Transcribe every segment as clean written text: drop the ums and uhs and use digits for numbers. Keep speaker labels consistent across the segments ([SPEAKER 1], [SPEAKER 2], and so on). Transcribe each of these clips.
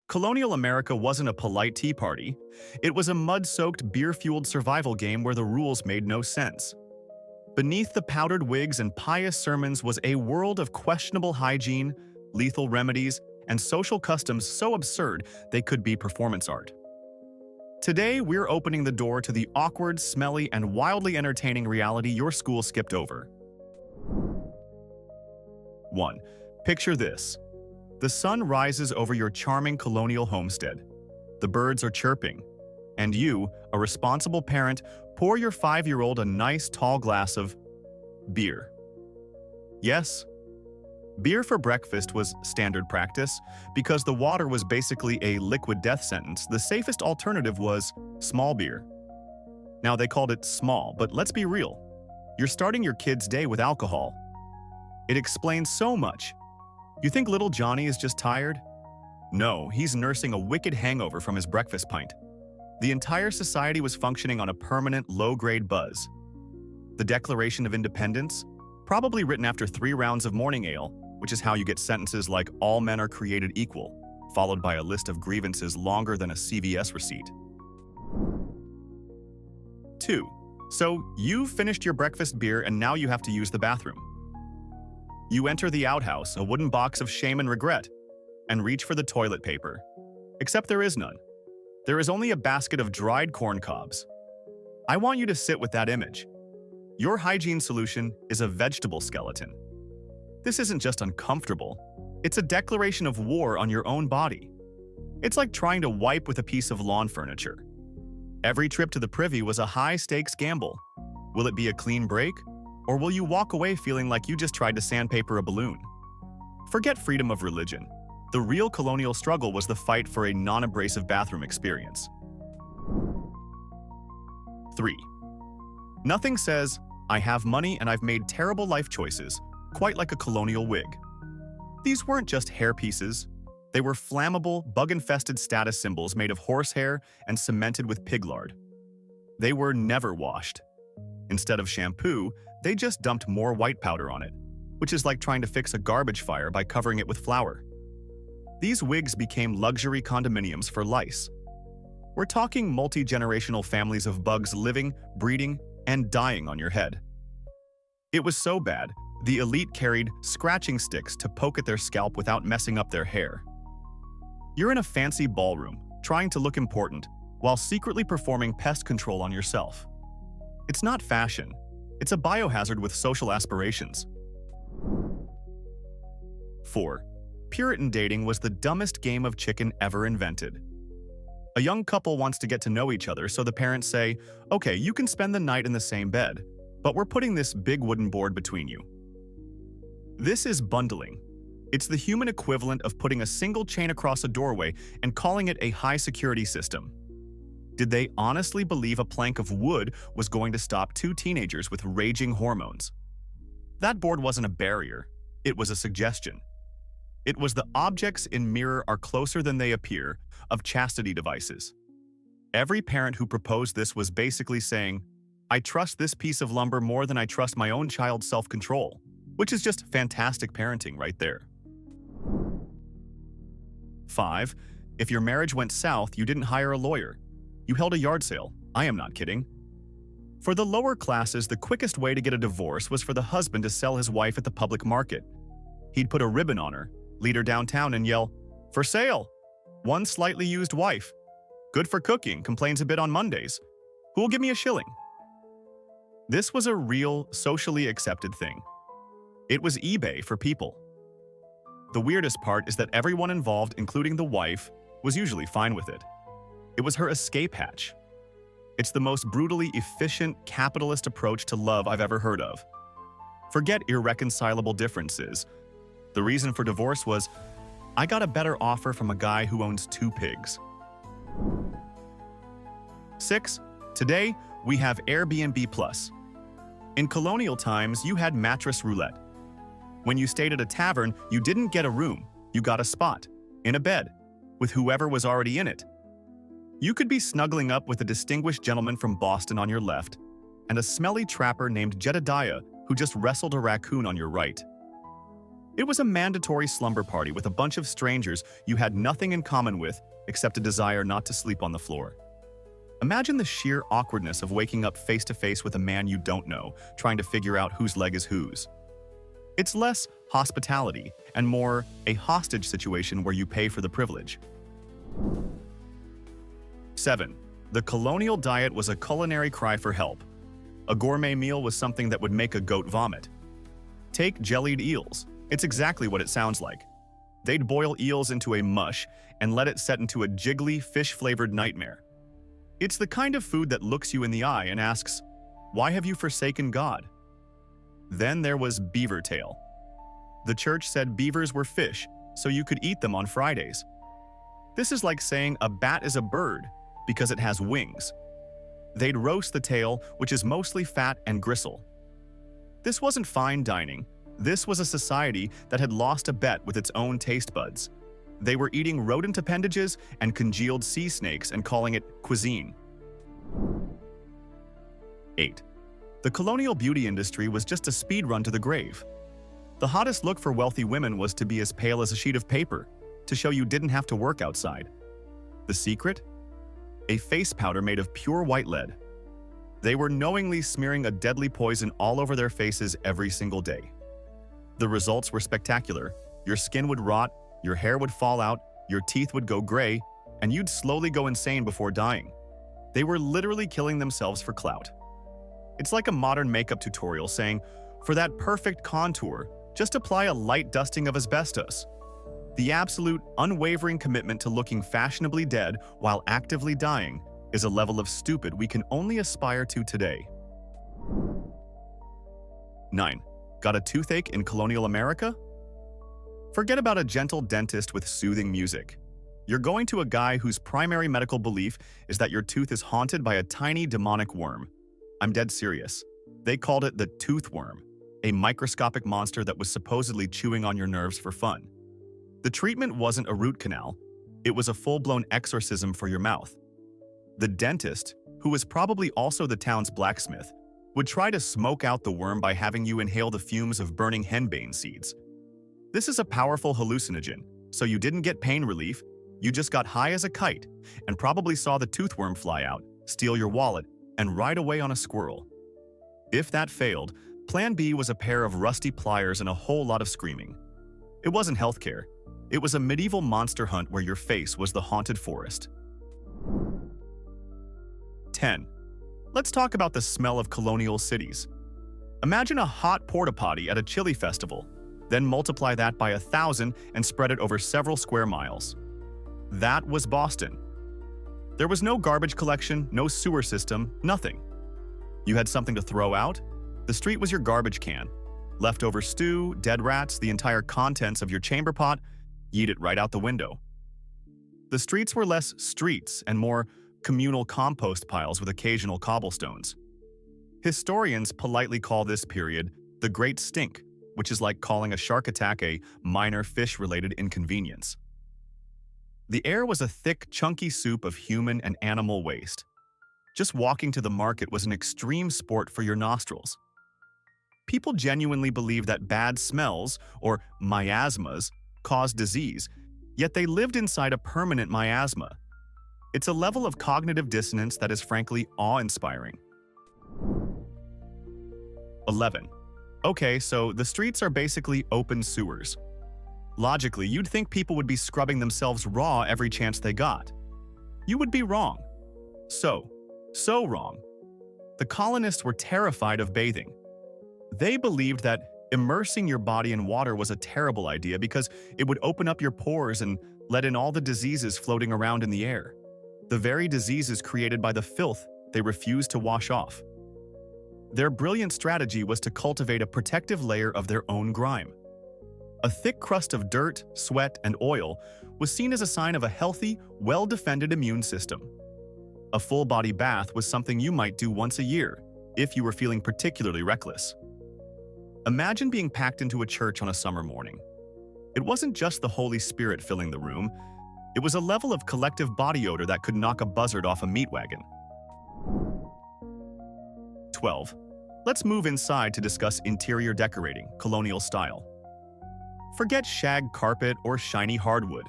[SPEAKER 1] Colonial America wasn't a polite tea party. It was a mud-soaked, beer-fueled survival game where the rules made no sense. Beneath the powdered wigs and pious sermons was a world of questionable hygiene, lethal remedies, and social customs so absurd they could be performance art. Today, we're opening the door to the awkward, smelly, and wildly entertaining reality your school skipped over. 1. Picture this. The sun rises over your charming colonial homestead. The birds are chirping. And you, a responsible parent, pour your 5-year-old a nice tall glass of beer. Yes, beer for breakfast was standard practice. Because the water was basically a liquid death sentence, the safest alternative was small beer. Now, they called it small, but let's be real. You're starting your kid's day with alcohol. It explains so much. You think little Johnny is just tired? No, he's nursing a wicked hangover from his breakfast pint. The entire society was functioning on a permanent, low-grade buzz. The Declaration of Independence? Probably written after 3 rounds of morning ale, which is how you get sentences like "all men are created equal," followed by a list of grievances longer than a CVS receipt. 2. So, you've finished your breakfast beer and now you have to use the bathroom. You enter the outhouse, a wooden box of shame and regret, and reach for the toilet paper. Except there is none. There is only a basket of dried corn cobs. I want you to sit with that image. Your hygiene solution is a vegetable skeleton. This isn't just uncomfortable. It's a declaration of war on your own body. It's like trying to wipe with a piece of lawn furniture. Every trip to the privy was a high-stakes gamble. Will it be a clean break? Or will you walk away feeling like you just tried to sandpaper a balloon? Forget freedom of religion. The real colonial struggle was the fight for a non-abrasive bathroom experience. 3. Nothing says, "I have money and I've made terrible life choices," quite like a colonial wig. These weren't just hair pieces. They were flammable, bug-infested status symbols made of horsehair and cemented with pig lard. They were never washed. Instead of shampoo, they just dumped more white powder on it, which is like trying to fix a garbage fire by covering it with flour. These wigs became luxury condominiums for lice. We're talking multi-generational families of bugs living, breeding, and dying on your head. It was so bad, the elite carried scratching sticks to poke at their scalp without messing up their hair. You're in a fancy ballroom, trying to look important, while secretly performing pest control on yourself. It's not fashion. It's a biohazard with social aspirations. 4. Puritan dating was the dumbest game of chicken ever invented. A young couple wants to get to know each other, so the parents say, "Okay, you can spend the night in the same bed, but we're putting this big wooden board between you." This is bundling. It's the human equivalent of putting a single chain across a doorway and calling it a high-security system. Did they honestly believe a plank of wood was going to stop 2 teenagers with raging hormones? That board wasn't a barrier. It was a suggestion. It was the "objects in mirror are closer than they appear" of chastity devices. Every parent who proposed this was basically saying, "I trust this piece of lumber more than I trust my own child's self-control," which is just fantastic parenting right there. 5. If your marriage went south, you didn't hire a lawyer. You held a yard sale. I am not kidding. For the lower classes, the quickest way to get a divorce was for the husband to sell his wife at the public market. He'd put a ribbon on her, lead her downtown, and yell, "For sale! One slightly used wife. Good for cooking, complains a bit on Mondays. Who will give me a shilling?" This was a real, socially accepted thing. It was eBay for people. The weirdest part is that everyone involved, including the wife, was usually fine with it. It was her escape hatch. It's the most brutally efficient, capitalist approach to love I've ever heard of. Forget irreconcilable differences. The reason for divorce was, "I got a better offer from a guy who owns 2 pigs." 6. Today, we have Airbnb+. In colonial times, you had mattress roulette. When you stayed at a tavern, you didn't get a room, you got a spot, in a bed, with whoever was already in it. You could be snuggling up with a distinguished gentleman from Boston on your left, and a smelly trapper named Jedediah who just wrestled a raccoon on your right. It was a mandatory slumber party with a bunch of strangers you had nothing in common with except a desire not to sleep on the floor. Imagine the sheer awkwardness of waking up face to face with a man you don't know, trying to figure out whose leg is whose. It's less hospitality and more a hostage situation where you pay for the privilege. 7. The Colonial Diet was a culinary cry for help. A gourmet meal was something that would make a goat vomit. Take jellied eels. It's exactly what it sounds like. They'd boil eels into a mush and let it set into a jiggly, fish-flavored nightmare. It's the kind of food that looks you in the eye and asks, "Why have you forsaken God?" Then there was beaver tail. The church said beavers were fish, so you could eat them on Fridays. This is like saying a bat is a bird because it has wings. They'd roast the tail, which is mostly fat and gristle. This wasn't fine dining. This was a society that had lost a bet with its own taste buds. They were eating rodent appendages and congealed sea snakes and calling it cuisine. 8. The colonial beauty industry was just a speed run to the grave. The hottest look for wealthy women was to be as pale as a sheet of paper, to show you didn't have to work outside. The secret? A face powder made of pure white lead. They were knowingly smearing a deadly poison all over their faces every single day. The results were spectacular. Your skin would rot, your hair would fall out, your teeth would go gray, and you'd slowly go insane before dying. They were literally killing themselves for clout. It's like a modern makeup tutorial saying, for that perfect contour, just apply a light dusting of asbestos. The absolute, unwavering commitment to looking fashionably dead while actively dying is a level of stupid we can only aspire to today. 9. Got a toothache in colonial America? Forget about a gentle dentist with soothing music. You're going to a guy whose primary medical belief is that your tooth is haunted by a tiny demonic worm. I'm dead serious. They called it the tooth worm, a microscopic monster that was supposedly chewing on your nerves for fun. The treatment wasn't a root canal. It was a full-blown exorcism for your mouth. The dentist, who was probably also the town's blacksmith, would try to smoke out the worm by having you inhale the fumes of burning henbane seeds. This is a powerful hallucinogen, so you didn't get pain relief, you just got high as a kite and probably saw the toothworm fly out, steal your wallet, and ride away on a squirrel. If that failed, Plan B was a pair of rusty pliers and a whole lot of screaming. It wasn't healthcare. It was a medieval monster hunt where your face was the haunted forest. 10. Let's talk about the smell of colonial cities. Imagine a hot porta potty at a chili festival, then multiply that by 1,000 and spread it over several square miles. That was Boston. There was no garbage collection, no sewer system, nothing. You had something to throw out? The street was your garbage can. Leftover stew, dead rats, the entire contents of your chamber pot, yeet it right out the window. The streets were less streets and more communal compost piles with occasional cobblestones. Historians politely call this period the Great Stink, which is like calling a shark attack a minor fish-related inconvenience. The air was a thick, chunky soup of human and animal waste. Just walking to the market was an extreme sport for your nostrils. People genuinely believed that bad smells, or miasmas, caused disease, yet they lived inside a permanent miasma. It's a level of cognitive dissonance that is frankly awe-inspiring. 11. Okay, so the streets are basically open sewers. Logically, you'd think people would be scrubbing themselves raw every chance they got. You would be wrong. So wrong. The colonists were terrified of bathing. They believed that immersing your body in water was a terrible idea because it would open up your pores and let in all the diseases floating around in the air. The very diseases created by the filth they refused to wash off. Their brilliant strategy was to cultivate a protective layer of their own grime. A thick crust of dirt, sweat, and oil was seen as a sign of a healthy, well-defended immune system. A full-body bath was something you might do once a year, if you were feeling particularly reckless. Imagine being packed into a church on a summer morning. It wasn't just the Holy Spirit filling the room. It was a level of collective body odor that could knock a buzzard off a meat wagon. 12. Let's move inside to discuss interior decorating, colonial style. Forget shag carpet or shiny hardwood.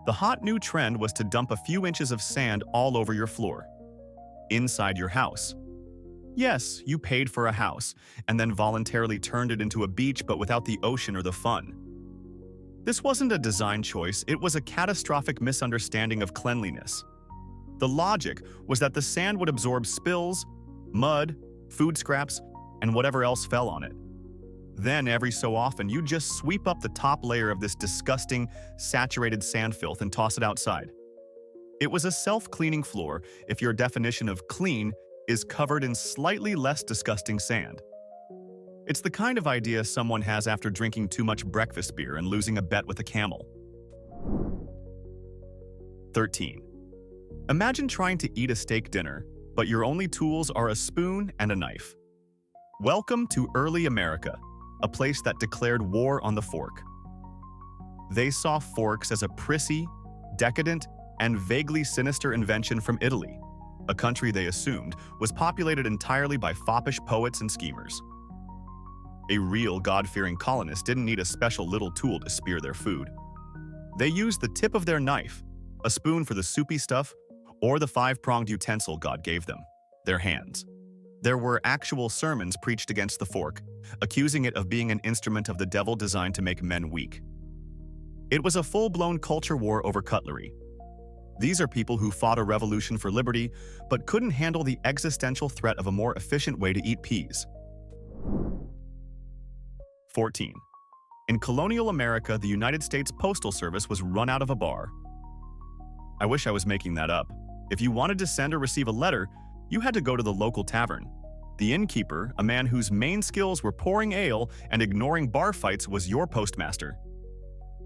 [SPEAKER 1] The hot new trend was to dump a few inches of sand all over your floor. Inside your house. Yes, you paid for a house, and then voluntarily turned it into a beach but without the ocean or the fun. This wasn't a design choice, it was a catastrophic misunderstanding of cleanliness. The logic was that the sand would absorb spills, mud, food scraps, and whatever else fell on it. Then, every so often, you'd just sweep up the top layer of this disgusting, saturated sand filth and toss it outside. It was a self-cleaning floor if your definition of clean is covered in slightly less disgusting sand. It's the kind of idea someone has after drinking too much breakfast beer and losing a bet with a camel. 13. Imagine trying to eat a steak dinner, but your only tools are a spoon and a knife. Welcome to early America, a place that declared war on the fork. They saw forks as a prissy, decadent, and vaguely sinister invention from Italy, a country they assumed was populated entirely by foppish poets and schemers. A real God-fearing colonist didn't need a special little tool to spear their food. They used the tip of their knife, a spoon for the soupy stuff, or the five-pronged utensil God gave them, their hands. There were actual sermons preached against the fork, accusing it of being an instrument of the devil designed to make men weak. It was a full-blown culture war over cutlery. These are people who fought a revolution for liberty, but couldn't handle the existential threat of a more efficient way to eat peas. 14. In colonial America, the United States Postal Service was run out of a bar. I wish I was making that up. If you wanted to send or receive a letter, you had to go to the local tavern. The innkeeper, a man whose main skills were pouring ale and ignoring bar fights, was your postmaster.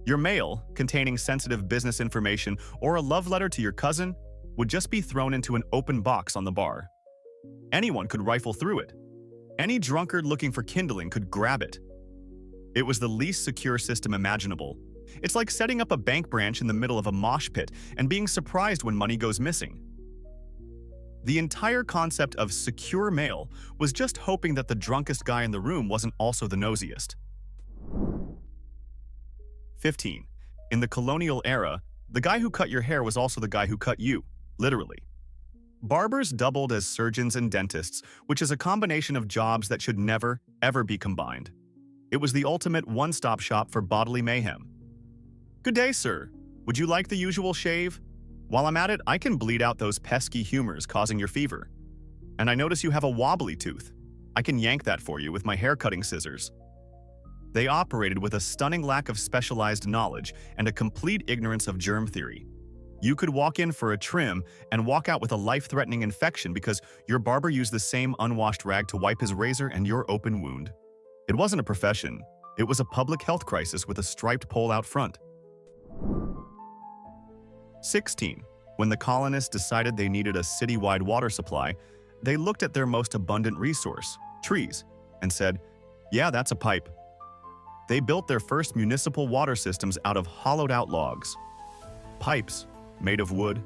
[SPEAKER 1] Your mail, containing sensitive business information or a love letter to your cousin, would just be thrown into an open box on the bar. Anyone could rifle through it. Any drunkard looking for kindling could grab it. It was the least secure system imaginable. It's like setting up a bank branch in the middle of a mosh pit and being surprised when money goes missing. The entire concept of secure mail was just hoping that the drunkest guy in the room wasn't also the nosiest. 15. In the colonial era, the guy who cut your hair was also the guy who cut you, literally. Barbers doubled as surgeons and dentists, which is a combination of jobs that should never, ever be combined. It was the ultimate one-stop shop for bodily mayhem. Good day, sir. Would you like the usual shave? While I'm at it, I can bleed out those pesky humors causing your fever. And I notice you have a wobbly tooth. I can yank that for you with my hair-cutting scissors. They operated with a stunning lack of specialized knowledge and a complete ignorance of germ theory. You could walk in for a trim and walk out with a life-threatening infection because your barber used the same unwashed rag to wipe his razor and your open wound. It wasn't a profession. It was a public health crisis with a striped pole out front. 16. When the colonists decided they needed a citywide water supply, they looked at their most abundant resource, trees, and said, yeah, that's a pipe. They built their first municipal water systems out of hollowed-out logs. Pipes, made of wood.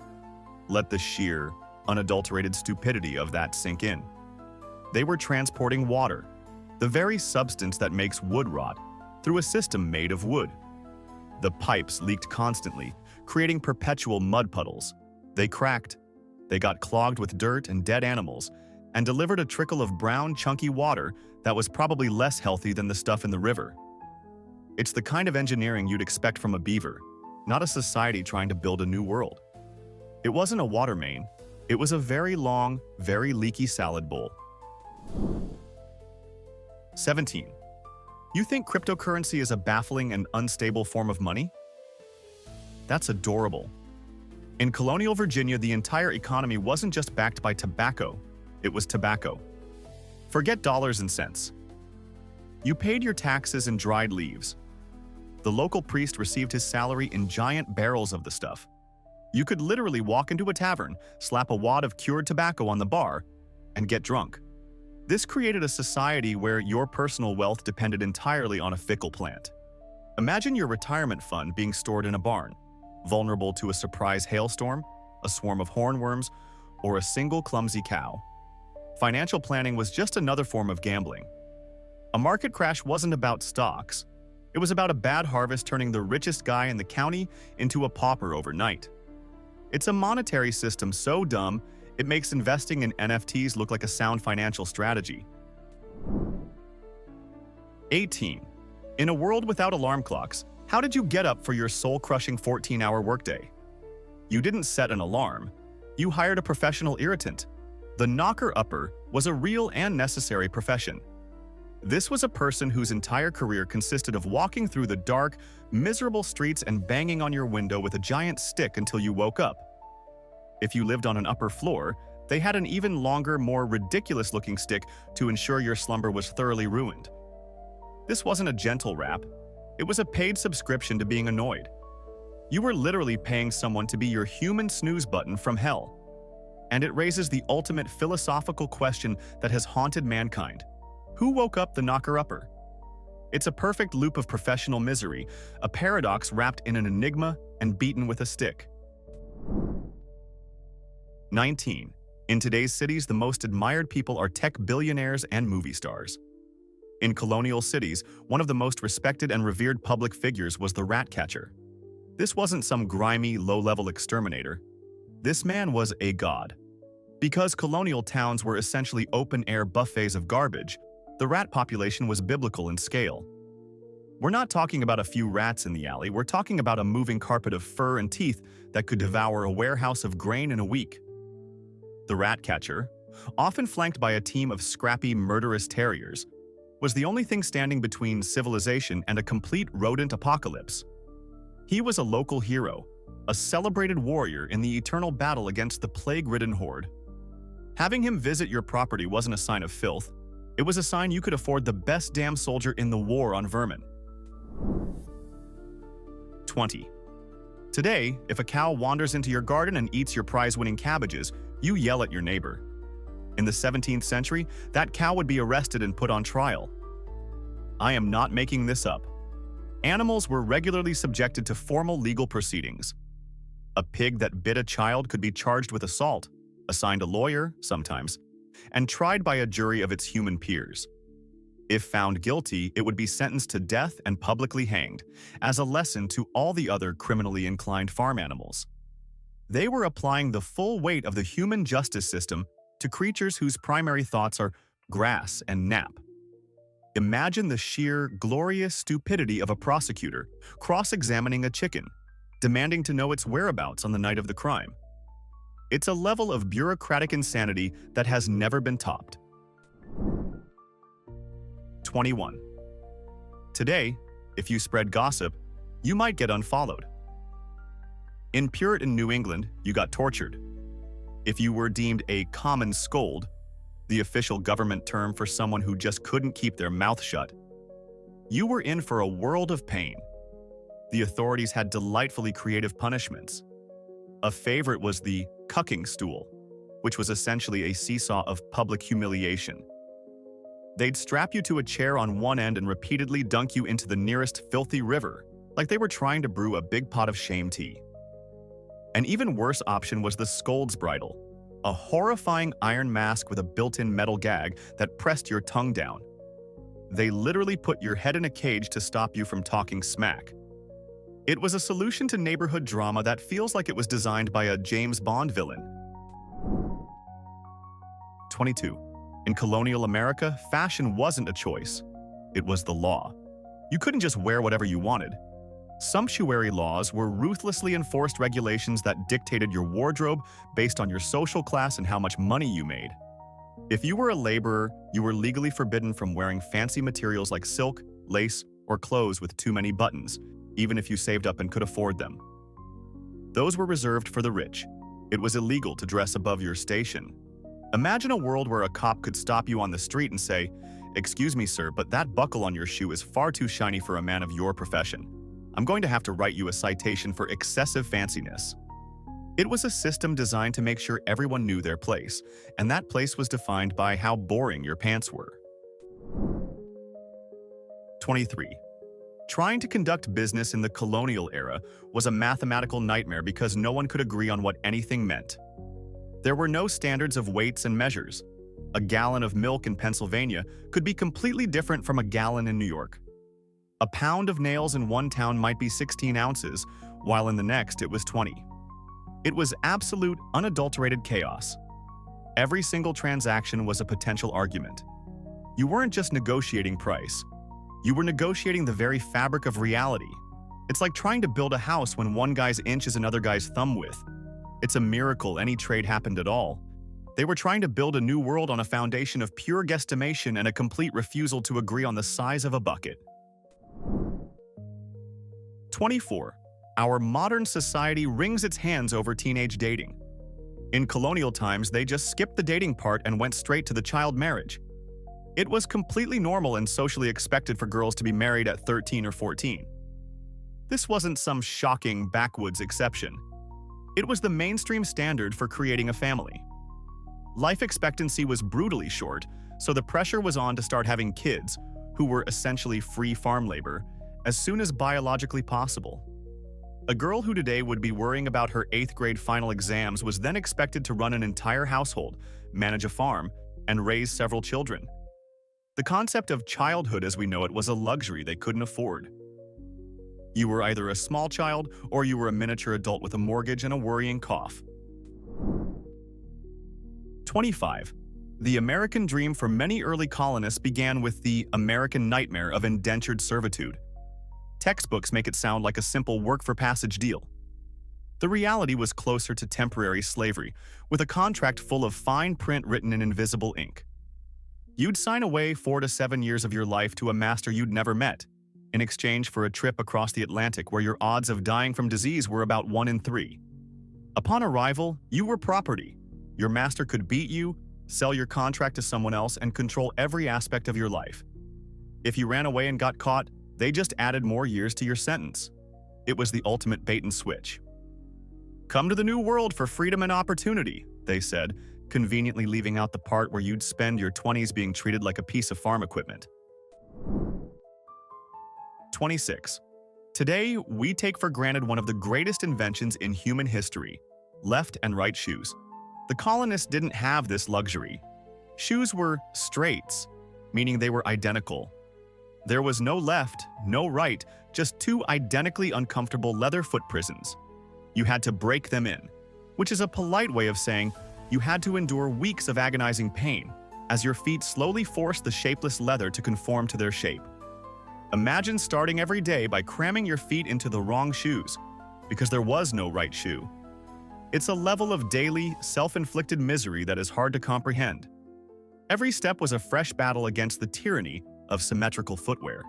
[SPEAKER 1] Let the sheer, unadulterated stupidity of that sink in. They were transporting water, the very substance that makes wood rot, through a system made of wood. The pipes leaked constantly, creating perpetual mud puddles. They cracked. They got clogged with dirt and dead animals, and delivered a trickle of brown, chunky water that was probably less healthy than the stuff in the river. It's the kind of engineering you'd expect from a beaver, not a society trying to build a new world. It wasn't a water main. It was a very long, very leaky salad bowl. 17. You think cryptocurrency is a baffling and unstable form of money? That's adorable. In colonial Virginia, the entire economy wasn't just backed by tobacco, it was tobacco. Forget dollars and cents. You paid your taxes in dried leaves. The local priest received his salary in giant barrels of the stuff. You could literally walk into a tavern, slap a wad of cured tobacco on the bar, and get drunk. This created a society where your personal wealth depended entirely on a fickle plant. Imagine your retirement fund being stored in a barn, vulnerable to a surprise hailstorm, a swarm of hornworms, or a single clumsy cow. Financial planning was just another form of gambling. A market crash wasn't about stocks. It was about a bad harvest turning the richest guy in the county into a pauper overnight. It's a monetary system so dumb, it makes investing in NFTs look like a sound financial strategy. 18. In a world without alarm clocks, how did you get up for your soul-crushing 14-hour workday? You didn't set an alarm. You hired a professional irritant. The knocker-upper was a real and necessary profession. This was a person whose entire career consisted of walking through the dark, miserable streets and banging on your window with a giant stick until you woke up. If you lived on an upper floor, they had an even longer, more ridiculous-looking stick to ensure your slumber was thoroughly ruined. This wasn't a gentle rap. It was a paid subscription to being annoyed. You were literally paying someone to be your human snooze button from hell. And it raises the ultimate philosophical question that has haunted mankind. Who woke up the knocker-upper? It's a perfect loop of professional misery, a paradox wrapped in an enigma and beaten with a stick. 19. In today's cities, the most admired people are tech billionaires and movie stars. In colonial cities, one of the most respected and revered public figures was the rat catcher. This wasn't some grimy, low-level exterminator. This man was a god. Because colonial towns were essentially open-air buffets of garbage, the rat population was biblical in scale. We're not talking about a few rats in the alley, we're talking about a moving carpet of fur and teeth that could devour a warehouse of grain in a week. The rat catcher, often flanked by a team of scrappy, murderous terriers, was the only thing standing between civilization and a complete rodent apocalypse. He was a local hero, a celebrated warrior in the eternal battle against the plague-ridden horde. Having him visit your property wasn't a sign of filth. It was a sign you could afford the best damn soldier in the war on vermin. 20. Today, if a cow wanders into your garden and eats your prize-winning cabbages, you yell at your neighbor. In the 17th century, that cow would be arrested and put on trial. I am not making this up. Animals were regularly subjected to formal legal proceedings. A pig that bit a child could be charged with assault, assigned a lawyer, sometimes, and tried by a jury of its human peers. If found guilty, it would be sentenced to death and publicly hanged, as a lesson to all the other criminally inclined farm animals. They were applying the full weight of the human justice system to creatures whose primary thoughts are grass and nap. Imagine the sheer, glorious stupidity of a prosecutor cross-examining a chicken, demanding to know its whereabouts on the night of the crime. It's a level of bureaucratic insanity that has never been topped. 21. Today, if you spread gossip, you might get unfollowed. In Puritan New England, you got tortured. If you were deemed a common scold, the official government term for someone who just couldn't keep their mouth shut, you were in for a world of pain. The authorities had delightfully creative punishments. A favorite was the cucking stool, which was essentially a seesaw of public humiliation. They'd strap you to a chair on one end and repeatedly dunk you into the nearest filthy river, like they were trying to brew a big pot of shame tea. An even worse option was the scold's bridle, a horrifying iron mask with a built-in metal gag that pressed your tongue down. They literally put your head in a cage to stop you from talking smack. It was a solution to neighborhood drama that feels like it was designed by a James Bond villain. 22. In colonial America, fashion wasn't a choice. It was the law. You couldn't just wear whatever you wanted. Sumptuary laws were ruthlessly enforced regulations that dictated your wardrobe based on your social class and how much money you made. If you were a laborer, you were legally forbidden from wearing fancy materials like silk, lace, or clothes with too many buttons, even if you saved up and could afford them. Those were reserved for the rich. It was illegal to dress above your station. Imagine a world where a cop could stop you on the street and say, "Excuse me, sir, but that buckle on your shoe is far too shiny for a man of your profession. I'm going to have to write you a citation for excessive fanciness." It was a system designed to make sure everyone knew their place, and that place was defined by how boring your pants were. 23. Trying to conduct business in the colonial era was a mathematical nightmare because no one could agree on what anything meant. There were no standards of weights and measures. A gallon of milk in Pennsylvania could be completely different from a gallon in New York. A pound of nails in one town might be 16 ounces, while in the next it was 20. It was absolute, unadulterated chaos. Every single transaction was a potential argument. You weren't just negotiating price. You were negotiating the very fabric of reality. It's like trying to build a house when one guy's inch is another guy's thumb width. It's a miracle any trade happened at all. They were trying to build a new world on a foundation of pure guesstimation and a complete refusal to agree on the size of a bucket. 24. Our modern society wrings its hands over teenage dating. In colonial times, they just skipped the dating part and went straight to the child marriage. It was completely normal and socially expected for girls to be married at 13 or 14. This wasn't some shocking backwoods exception. It was the mainstream standard for creating a family. Life expectancy was brutally short, so the pressure was on to start having kids, who were essentially free farm labor, as soon as biologically possible. A girl who today would be worrying about her 8th grade final exams was then expected to run an entire household, manage a farm, and raise several children. The concept of childhood as we know it was a luxury they couldn't afford. You were either a small child or you were a miniature adult with a mortgage and a worrying cough. 25. The American dream for many early colonists began with the American nightmare of indentured servitude. Textbooks make it sound like a simple work-for-passage deal. The reality was closer to temporary slavery, with a contract full of fine print written in invisible ink. You'd sign away 4 to 7 years of your life to a master you'd never met, in exchange for a trip across the Atlantic where your odds of dying from disease were about 1 in 3. Upon arrival, you were property. Your master could beat you, sell your contract to someone else, and control every aspect of your life. If you ran away and got caught, they just added more years to your sentence. It was the ultimate bait and switch. Come to the new world for freedom and opportunity, they said, conveniently leaving out the part where you'd spend your 20s being treated like a piece of farm equipment. 26. Today, we take for granted one of the greatest inventions in human history: left and right shoes. The colonists didn't have this luxury. Shoes were straights, meaning they were identical. There was no left, no right, just 2 identically uncomfortable leather foot prisons. You had to break them in, which is a polite way of saying you had to endure weeks of agonizing pain as your feet slowly forced the shapeless leather to conform to their shape. Imagine starting every day by cramming your feet into the wrong shoes, because there was no right shoe. It's a level of daily, self-inflicted misery that is hard to comprehend. Every step was a fresh battle against the tyranny of symmetrical footwear.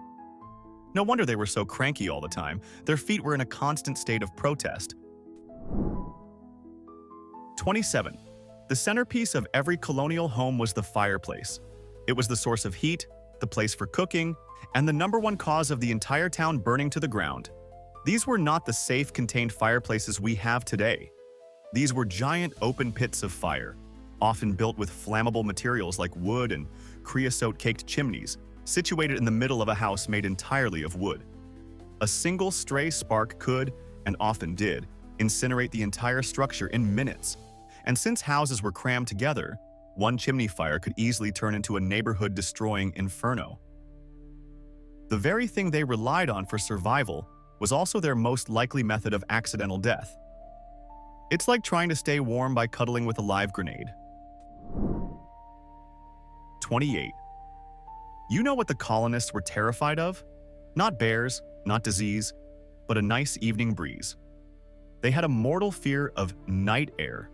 [SPEAKER 1] No wonder they were so cranky all the time. Their feet were in a constant state of protest. 27. The centerpiece of every colonial home was the fireplace. It was the source of heat, the place for cooking, and the #1 cause of the entire town burning to the ground. These were not the safe, contained fireplaces we have today. These were giant open pits of fire, often built with flammable materials like wood and creosote-caked chimneys, situated in the middle of a house made entirely of wood. A single stray spark could, and often did, incinerate the entire structure in minutes. And since houses were crammed together, one chimney fire could easily turn into a neighborhood-destroying inferno. The very thing they relied on for survival was also their most likely method of accidental death. It's like trying to stay warm by cuddling with a live grenade. 28. You know what the colonists were terrified of? Not bears, not disease, but a nice evening breeze. They had a mortal fear of night air.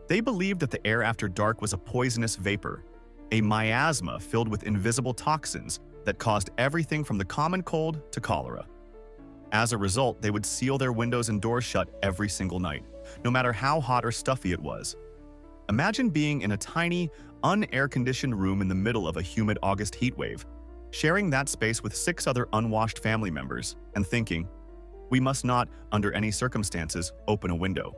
[SPEAKER 1] They believed that the air after dark was a poisonous vapor, a miasma filled with invisible toxins that caused everything from the common cold to cholera. As a result, they would seal their windows and doors shut every single night, no matter how hot or stuffy it was. Imagine being in a tiny, un-air-conditioned room in the middle of a humid August heatwave, sharing that space with 6 other unwashed family members, and thinking, we must not, under any circumstances, open a window.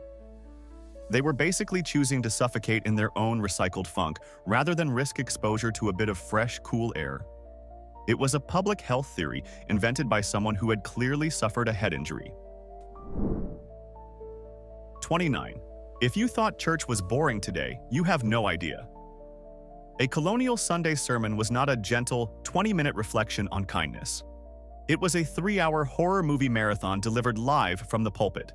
[SPEAKER 1] They were basically choosing to suffocate in their own recycled funk rather than risk exposure to a bit of fresh, cool air. It was a public health theory invented by someone who had clearly suffered a head injury. 29. If you thought church was boring today, you have no idea. A colonial Sunday sermon was not a gentle, 20-minute reflection on kindness. It was a 3-hour horror movie marathon delivered live from the pulpit.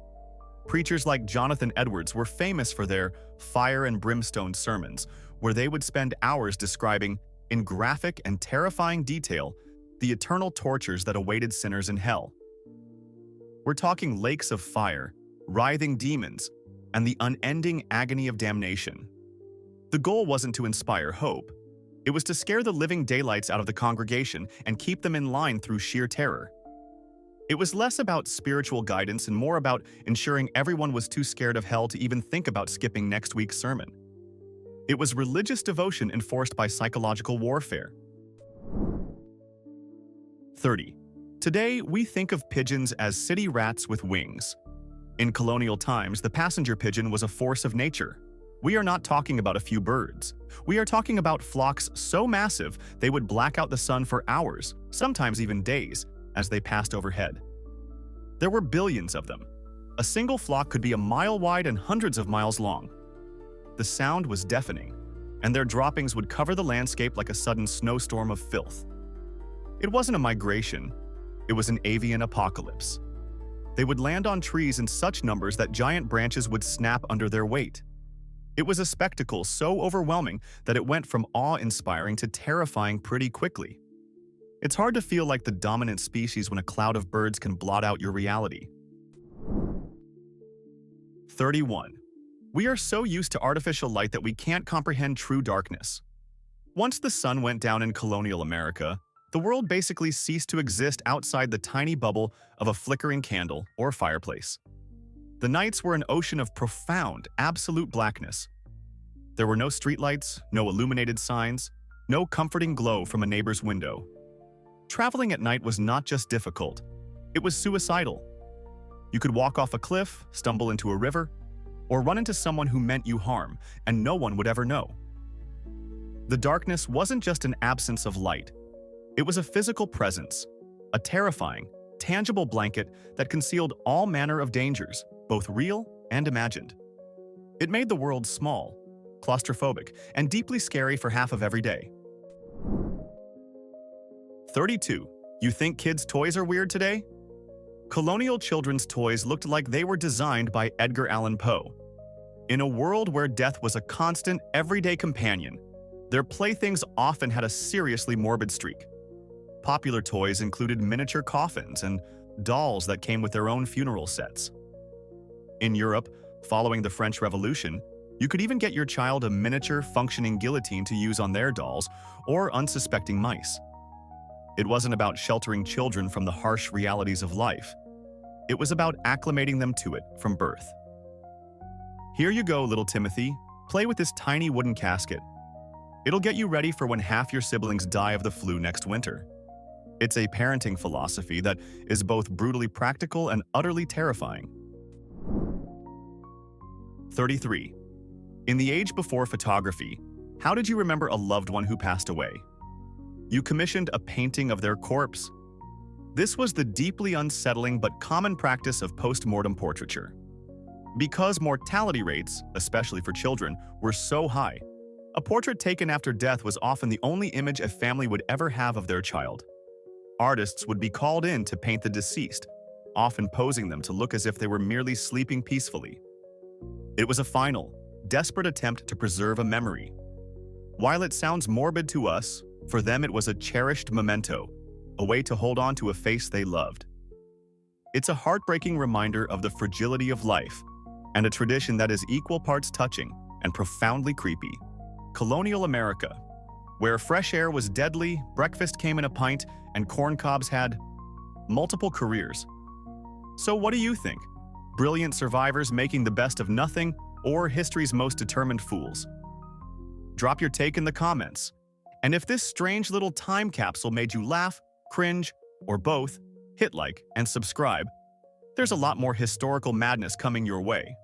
[SPEAKER 1] Preachers like Jonathan Edwards were famous for their fire and brimstone sermons, where they would spend hours describing, in graphic and terrifying detail, the eternal tortures that awaited sinners in hell. We're talking lakes of fire, writhing demons, and the unending agony of damnation. The goal wasn't to inspire hope. It was to scare the living daylights out of the congregation and keep them in line through sheer terror. It was less about spiritual guidance and more about ensuring everyone was too scared of hell to even think about skipping next week's sermon. It was religious devotion enforced by psychological warfare. 30. Today, we think of pigeons as city rats with wings. In colonial times, the passenger pigeon was a force of nature. We are not talking about a few birds. We are talking about flocks so massive they would black out the sun for hours, sometimes even days, as they passed overhead. There were billions of them. A single flock could be a mile wide and hundreds of miles long. The sound was deafening, and their droppings would cover the landscape like a sudden snowstorm of filth. It wasn't a migration, it was an avian apocalypse. They would land on trees in such numbers that giant branches would snap under their weight. It was a spectacle so overwhelming that it went from awe-inspiring to terrifying pretty quickly. It's hard to feel like the dominant species when a cloud of birds can blot out your reality. 31. We are so used to artificial light that we can't comprehend true darkness. Once the sun went down in colonial America, the world basically ceased to exist outside the tiny bubble of a flickering candle or fireplace. The nights were an ocean of profound, absolute blackness. There were no streetlights, no illuminated signs, no comforting glow from a neighbor's window. Traveling at night was not just difficult, it was suicidal. You could walk off a cliff, stumble into a river, or run into someone who meant you harm, and no one would ever know. The darkness wasn't just an absence of light. It was a physical presence, a terrifying, tangible blanket that concealed all manner of dangers, both real and imagined. It made the world small, claustrophobic, and deeply scary for half of every day. 32. You think kids' toys are weird today? Colonial children's toys looked like they were designed by Edgar Allan Poe. In a world where death was a constant, everyday companion, their playthings often had a seriously morbid streak. Popular toys included miniature coffins and dolls that came with their own funeral sets. In Europe, following the French Revolution, you could even get your child a miniature functioning guillotine to use on their dolls or unsuspecting mice. It wasn't about sheltering children from the harsh realities of life. It was about acclimating them to it from birth. Here you go, little Timothy. Play with this tiny wooden casket. It'll get you ready for when half your siblings die of the flu next winter. It's a parenting philosophy that is both brutally practical and utterly terrifying. 33. In the age before photography, how did you remember a loved one who passed away? You commissioned a painting of their corpse. This was the deeply unsettling but common practice of post-mortem portraiture. Because mortality rates, especially for children, were so high, a portrait taken after death was often the only image a family would ever have of their child. Artists would be called in to paint the deceased, often posing them to look as if they were merely sleeping peacefully. It was a final, desperate attempt to preserve a memory. While it sounds morbid to us, for them it was a cherished memento, a way to hold on to a face they loved. It's a heartbreaking reminder of the fragility of life, and a tradition that is equal parts touching and profoundly creepy. Colonial America, where fresh air was deadly, breakfast came in a pint, and corncobs had multiple careers. So what do you think? Brilliant survivors making the best of nothing, or history's most determined fools? Drop your take in the comments. And if this strange little time capsule made you laugh, cringe, or both, hit like and subscribe. There's a lot more historical madness coming your way.